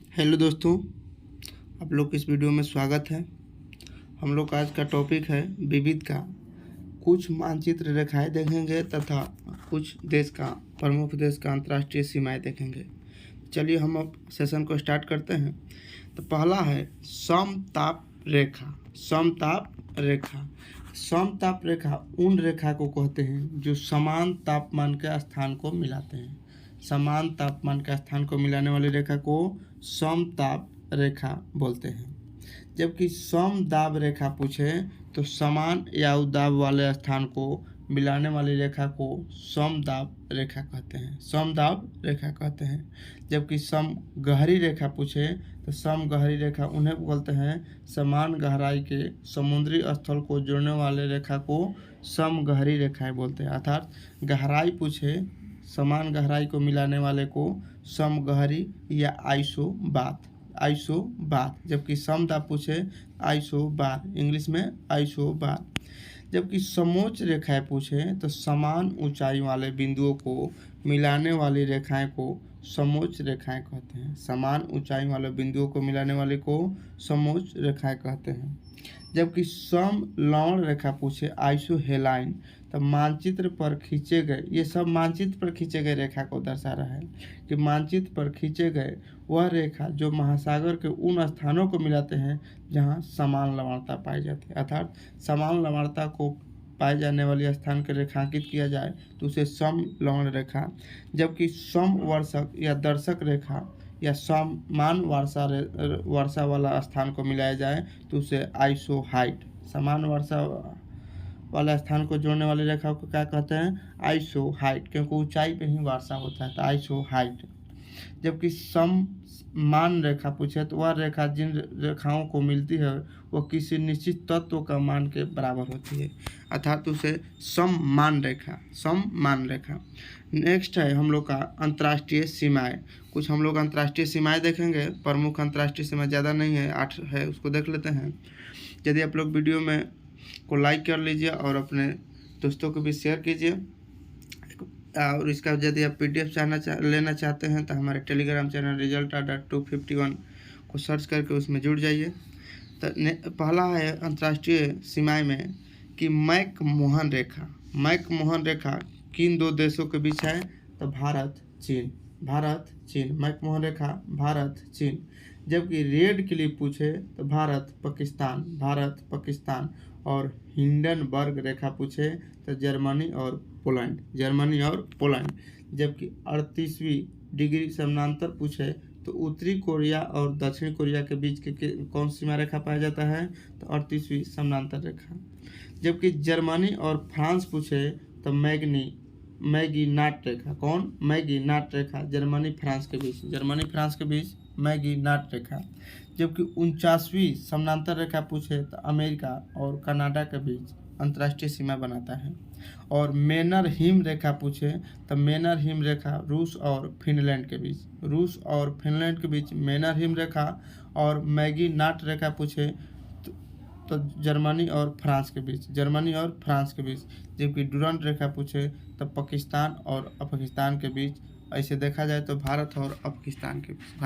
Hello दोस्तों, आप लोग इस वीडियो में स्वागत है। हम लोग का आज का टॉपिक है विविध का। कुछ मानचित्र रेखाएं देखेंगे तथा कुछ देश का प्रमुख देश का अंतर्राष्ट्रीय सीमाएं देखेंगे। चलिए हम अब सेशन को स्टार्ट करते हैं। तो पहला है समताप रेखा। समताप रेखा समताप रेखा उन रेखा को कहते हैं जो समान तापमान के स्थान को मिलाते हैं। समान तापमान के स्थान को मिलाने वाली रेखा को समताप रेखा बोलते हैं। जबकि समदाब रेखा पूछे तो समान या उदाब वाले स्थान को मिलाने वाली रेखा को समदाब रेखा कहते हैं। समदाब रेखा कहते हैं। जबकि समगहरी रेखा पूछे तो समगहरी रेखा उन्हें बोलते हैं समान गहराई के समुद्री स्थल को जोड़ने वाले रेखा को समगहरी रेखाएं बोलते हैं। अर्थात गहराई पूछे समान गहराई को मिलाने वाले को समगहरी या आइसोबार। जबकि समदाब पूछे आइसोबार, इंग्लिश में आइसोबार। जबकि समोच्च रेखाएं पूछे तो समान ऊंचाई वाले बिंदुओं को मिलाने वाली रेखाएं को समोच्च रेखाएं कहते हैं। समान ऊंचाई वाले बिंदुओं को मिलाने वाले को समोच्च रेखाएं कहते हैं। जबकि समलवण रेखा पूछे आइसोहेलाइन, तो मानचित्र पर खींचे गए, ये सब मानचित्र पर खींचे गए रेखा को दर्शा रहा है कि मानचित्र पर खींचे गए वह रेखा जो महासागर के उन स्थानों को मिलाते हैं जहां समान लवणता पाई जाती है। अर्थात समान लवणता को पाए जाने वाली स्थान के रेखांकित किया जाए तो उसे समलवण रेखा। जबकि समवर्षक या दर्शक रेखा या समान वर्षा वाला स्थान को मिलाया जाए तो उसे आइसोहाइट। समान वर्षा वाला स्थान को जोड़ने वाली रेखा को क्या कहते हैं? आइसोहाइट, क्योंकि ऊंचाई पे ही वर्षा होता है तो आइसोहाइट। जबकि सममान रेखा पूछे तो वह रेखा जिन रेखाओं को मिलती है वो किसी निश्चित तत्व का मान के बराबर होती है, अर्थात उसे सममान रेखा। नेक्स्ट है हम लोग का अंतर्राष्ट्रीय सीमाएं। कुछ हम लोग अंतर्राष्ट्रीय सीमाएं देखेंगे। प्रमुख अंतर्राष्ट्रीय सीमा ज़्यादा नहीं है, 8 है, उसको देख लेते हैं। यदि आप लोग वीडियो में को लाइक कर लीजिए और अपने दोस्तों को भी शेयर कीजिए। और इसका यदि आप PDF लेना चाहते हैं तो हमारे टेलीग्राम चैनल रिजल्ट251 को सर्च करके उसमें जुड़ जाइए। तो पहला है अंतर्राष्ट्रीय सीमाएं में कि मैकमोहन रेखा किन दो देशों के बीच है? तो भारत चीन। मैकमोहन रेखा भारत चीन। जबकि रेड क्लिफ पूछे तो भारत पाकिस्तान। और हिंडनबर्ग रेखा पूछे तो जर्मनी और पोलैंड। जबकि 38वीं डिग्री समानांतर पूछे तो उत्तरी कोरिया और दक्षिण कोरिया के बीच के कौन सीमा रेखा पाया जाता है? तो 38वीं समानांतर रेखा। जबकि जर्मनी और फ्रांस पूछे तो मैगीनाट रेखा। कौन? मैगीनाट रेखा जर्मनी फ्रांस के बीच मैगीनाट रेखा। जबकि 49वीं समानांतर रेखा पूछे तो अमेरिका और कनाडा के बीच अंतर्राष्ट्रीय सीमा बनाता है। और मेनर हिम रेखा पूछे तो मेनर हिम रेखा रूस और फिनलैंड के बीच मेनर हिम रेखा। और मैगीनाट रेखा पूछे तो जर्मनी और फ्रांस के बीच। जबकि डुरंट रेखा पूछे तो पाकिस्तान और अफगानिस्तान के बीच। ऐसे देखा जाए तो भारत और अफगानिस्तान के बीच।